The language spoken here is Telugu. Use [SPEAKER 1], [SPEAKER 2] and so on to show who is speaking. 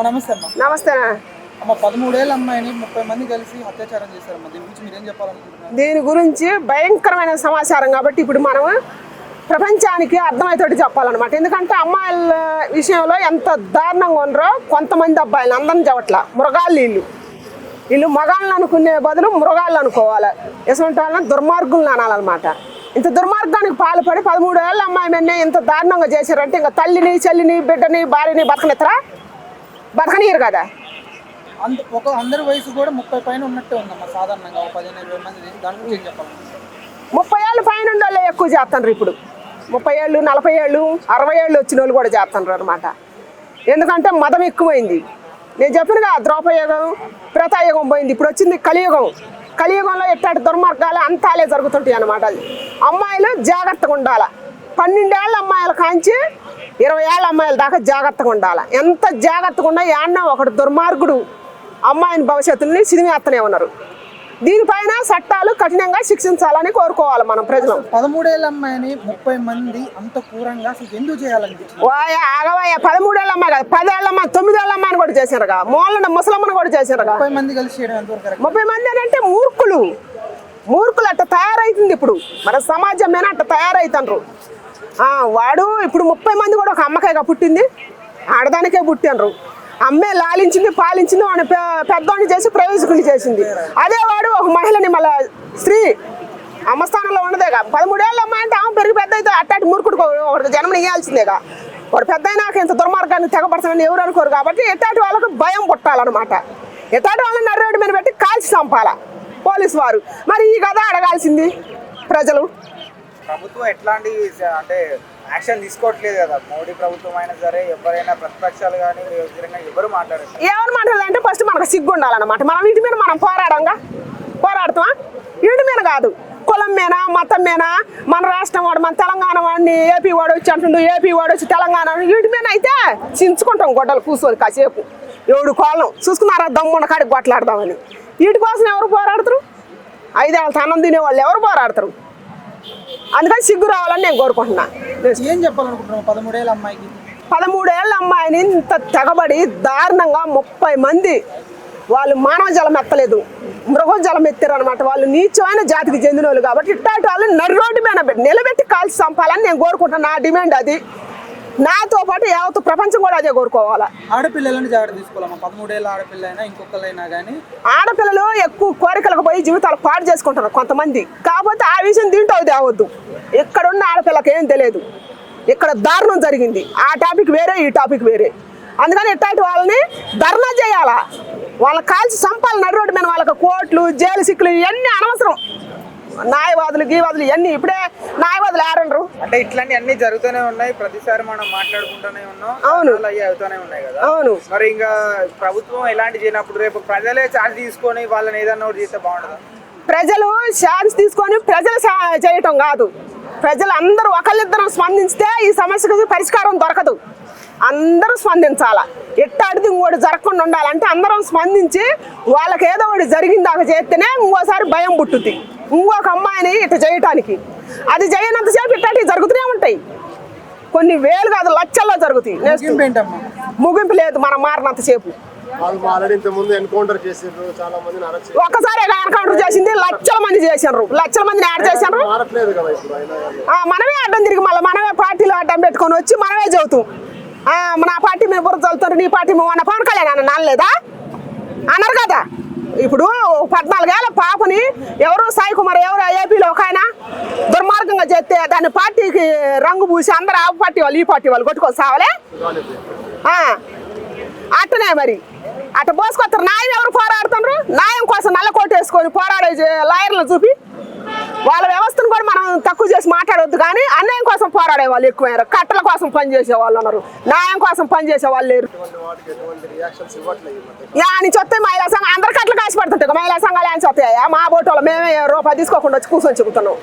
[SPEAKER 1] నమస్తే అమ్మ.
[SPEAKER 2] నమస్తే
[SPEAKER 1] అమ్మ, 13 ఏళ్ల అమ్మాయిని 30 మంది కలిసి అత్యాచారం చేశారమ్మ. దీని గురించి మీరేం చెప్పాలనుకుంటున్నారు?
[SPEAKER 2] దీని గురించి భయంకరమైన సమాచారం కాబట్టి ఇప్పుడు మనం ప్రపంచానికి అర్థమయ్యేటట్టు చెప్పాలన్నమాట. ఎందుకంటే అమ్మాయిల విషయంలో ఎంత దారుణంగా ఉన్నారో కొంతమంది అబ్బాయిలు అందరం చెప్పట్ల మృగాళ్ళు వీళ్ళు మగాళ్ళని అనుకునే బదులు మృగాళ్ళు అనుకోవాలి. ఎటువంటి వాళ్ళని దుర్మార్గులను అనాలన్నమాట. ఇంత దుర్మార్గానికి పాల్పడి 13 ఏళ్ళ అమ్మాయి మీద ఇంత దారుణంగా చేశారంటే ఇంకా తల్లిని చెల్లిని బిడ్డని భార్యని బతకనియరు కదా.
[SPEAKER 1] అందరి వయసు కూడా 30 పైన ఉన్నట్టే ఉందమ్మా. సాధారణంగా 15-20 మంది. దాని గురించి ఏం చెప్పాలనుకుంటున్నారు?
[SPEAKER 2] 30 ఏళ్ళు పైన ఉండే ఎక్కువ చేస్తున్నారు. ఇప్పుడు 30 ఏళ్ళు 40 ఏళ్ళు 60 ఏళ్ళు వచ్చిన వాళ్ళు కూడా చేస్తున్నారు అనమాట. ఎందుకంటే మదం ఎక్కువైంది. నేను చెప్పినగా ద్రౌపయుగం త్రేతాయుగం పోయింది, ఇప్పుడు వచ్చింది కలియుగం. కలియుగంలో ఎట్లాంటి దుర్మార్గాలు అంతాలే జరుగుతుంటాయి అన్నమాట. అమ్మాయిలు జాగ్రత్తగా ఉండాలి. 12 ఏళ్ళ అమ్మాయిలు కాంచి 20 ఏళ్ళ అమ్మాయిల దాకా జాగ్రత్తగా ఉండాలి. ఎంత జాగ్రత్తగా ఉన్నా ఏమన్నా ఒకటి దుర్మార్గుడు అమ్మాయిని భవిష్యత్తుని సినిమేస్తూనే ఉన్నారు. దీనిపైన చట్టాలు కఠినంగా శిక్షించాలని కోరుకోవాలి మనం ప్రజలు.
[SPEAKER 1] 13 ఏళ్ళ అమ్మాయిని 30 మంది అంత క్రూరంగా అసలు ఎందుకు చేయాలనిపించింది?
[SPEAKER 2] 13 ఏళ్ళ అమ్మాయి కాదు, 10 ఏళ్ళ అమ్మాయి 9 ఏళ్ళ అమ్మాయిని కూడా చేశారుగా. మూలన ముసలమ్మను కూడా చేశారుగా.
[SPEAKER 1] 30 మంది కలిసి చేయడం ఎంతవరకు కరెక్ట్?
[SPEAKER 2] 30 మంది అని అంటే మూర్ఖులు అట్ట తయారైతుంది ఇప్పుడు. మన సమాజం మీద అట్ట తయారైతుండ్రు. వాడు ఇప్పుడు 30 మంది కూడా ఒక అమ్మకాయగా పుట్టింది, ఆడదానికే పుట్టిండ్రు. అమ్మే లాలించింది పాలించింది, వాడిని పెద్దవాడిని చేసి ప్రయోజకుని చేసింది. అదే వాడు ఒక మహిళని మళ్ళీ స్త్రీ అమ్మస్థానంలో ఉండదేగా. 13 ఏళ్ళ అమ్మాయి అంటే ఆమె పెరిగి పెద్ద అయితే అట్టాటి మూర్ఖుడు ఒకటి జన్మని ఇవ్వాల్సిందేగా. వాడు పెద్ద అయినాక ఇంత దుర్మార్గాన్ని తెగపడతానని ఎవరు అనుకోరు. కాబట్టి ఎట్టాటి వాళ్ళకు భయం పుట్టాలన్నమాట. ఎట్టాటి వాళ్ళని నర్రోడ్డు మీద పెట్టి కాల్చి చంపాల పోలీసు వారు. మరి ఈ కథ అడగాల్సింది ప్రజలు.
[SPEAKER 3] ప్రభుత్వం ఎట్లాంటి అంటే యాక్షన్ తీసుకోవట్లేదు కదా. మోడీ ప్రభుత్వం అయినా సరే ఎవరైనా ప్రతిపక్షాలు కానీ ఎవరు
[SPEAKER 2] మాట్లాడాలంటే ఫస్ట్ మనకు సిగ్గు ఉండాలన్నమాట. మనం వీటి మీద మనం పోరాడుతామా? వీటి మీద కాదు, కులం మీద మతం మీద మన రాష్ట్రం వాడు మన తెలంగాణ వాడిని ఏపీ వాడు వచ్చి అంటుండు, ఏపీ వాడు వచ్చి తెలంగాణ వీటి మీద అయితే చించుకుంటాం గొడ్డలు కూర్చొని కాసేపు. ఎవడు కోళ్ళం చూసుకున్నారా దమ్మున్న కాడికి కొట్లాడదామని. వీటి కోసం ఎవరు పోరాడతారు? 5 ఏళ్ళ అన్నం తినేవాళ్ళు ఎవరు పోరాడతారు? అందుకని సిగ్గు రావాలని నేను కోరుకుంటున్నా.
[SPEAKER 1] ఏం చెప్పాలనుకుంటున్నాను 13 ఏళ్ళ అమ్మాయికి?
[SPEAKER 2] 13 ఏళ్ళ అమ్మాయిని ఇంత తెగబడి దారుణంగా 30 మంది వాళ్ళు మానవ జలం ఎత్తలేదు, మృగం జలం ఎత్తారు అనమాట. వాళ్ళు నీచమైన జాతికి చెందిన వాళ్ళు కాబట్టి ఇట్టాటి వాళ్ళని నర్రోడ్డు మీద నిలబెట్టి కాల్చి చంపాలని నేను కోరుకుంటున్నాను. నా డిమాండ్ అది. నాతో పాటు యావత్తు ప్రపంచం కూడా అదే కోరుకోవాలి.
[SPEAKER 1] ఆడపిల్లలని జాగ్రత్త తీసుకోవాలమ్మా. 13 ఏళ్ళ ఆడపిల్ల అయినా ఇంకొకళ్ళైనా కానీ
[SPEAKER 2] ఆడపిల్లలు ఎక్కువ కోరికలకు పోయి జీవితాలు పాడు చేసుకుంటారు కొంతమంది. కాకపోతే ఆ విషయం దీంట్లో తేవద్దు. ఇక్కడున్న ఆడపిల్లకి ఏం తెలియదు. ఇక్కడ దారుణం జరిగింది. ఆ టాపిక్ వేరే, ఈ టాపిక్ వేరే. అందుకని ఇట్లాంటి వాళ్ళని ధర్నా చేయాలా, వాళ్ళని కాల్చి చంపాలి నడిరోడ్డు మీద. వాళ్ళకి కోర్టులు జైలు శిక్షలు ఇవన్నీ అనవసరం. న్యాయవాదులు గీవాదులు ఇవన్నీ ఇప్పుడే న్యాయవాదులు ఆడరు
[SPEAKER 3] అంటే ఇట్లాంటి అన్ని జరుగుతూనే ఉన్నాయి. ప్రతిసారి మనం మాట్లాడుకుంటూనే ఉన్నాం.
[SPEAKER 2] అవును,
[SPEAKER 3] అవుతూనే ఉన్నాయి కదా.
[SPEAKER 2] అవును.
[SPEAKER 3] మరి ఇంకా ప్రభుత్వం ఎలాంటి చేయనప్పుడు రేపు ప్రజలే ఛార్జ్ తీసుకొని వాళ్ళని ఏదన్నా ఒకటి చేస్తే బాగుంటుందా?
[SPEAKER 2] ప్రజలు ఛాన్స్ తీసుకొని ప్రజలు చేయటం కాదు. ప్రజలు అందరూ ఒకళ్ళిద్దరం స్పందించితే ఈ సమస్యకు పరిష్కారం దొరకదు. అందరూ స్పందించాల. ఎట్టాడిది ఇంకోటి జరగకుండా ఉండాలంటే అందరం స్పందించి వాళ్ళకి ఏదో ఒకటి జరిగిందాక చేస్తేనే ఇంకోసారి భయం పుట్టుద్ది ఇంకొక అమ్మాయిని ఇట్లా చేయటానికి. అది చేయనంతసేపు ఇట్లాంటివి జరుగుతూనే ఉంటాయి. కొన్ని వేలు కాదు లక్షల్లో జరుగుతాయి. ముగింపు లేదు మనం మారినంతసేపు. ఒక్కసారి ఎన్కౌంటర్ చేసింది లక్షల మంది చేశారు. లక్షల మందిని యాడ్ చేశారు. మనమే అడ్డం తిరిగి మళ్ళీ మనమే పార్టీలో అడ్డం పెట్టుకొని వచ్చి మనమే చెబుతాం నా పార్టీ మీద బుర్ర చల్లుతారు, నీ పార్టీ మన పవన్ కళ్యాణ్ అన్న నానలేదా అన్నారు కదా. ఇప్పుడు 14 ఏళ్ళ పాపని ఎవరు సాయి కుమార్ ఎవరు ఏపీలో ఒక ఆయన దుర్మార్గంగా చేస్తే దాన్ని పార్టీకి రంగు పూసి అందరూ ఆ పార్టీ వాళ్ళు ఈ పార్టీ వాళ్ళు కొట్టుకొని సావలే. అట్టనే మరి అట్ట పోసుకొస్తారు. న్యాయం ఎవరు పోరాడుతున్నారు? న్యాయం కోసం నల్ల కోటు వేసుకొని పోరాడే లాయర్లను చూపి వాళ్ళ వ్యవస్థను కూడా మనం తక్కువ చేసి మాట్లాడవద్దు. కానీ అన్యాయం కోసం పోరాడే వాళ్ళు ఎక్కువయ్యారు. కట్టల కోసం పనిచేసే వాళ్ళు ఉన్నారు, న్యాయం కోసం పనిచేసే వాళ్ళు లేరు. అని చెప్తే మహిళా సంఘం అందరు కట్టలు కాసి పడుతుంటాయి. మహిళా సంఘాలు అని చెప్తాయా? మా బోటోళ్ళు మేమే రూపాయి తీసుకోకుండా వచ్చి కూర్చొని చెబుతున్నాం.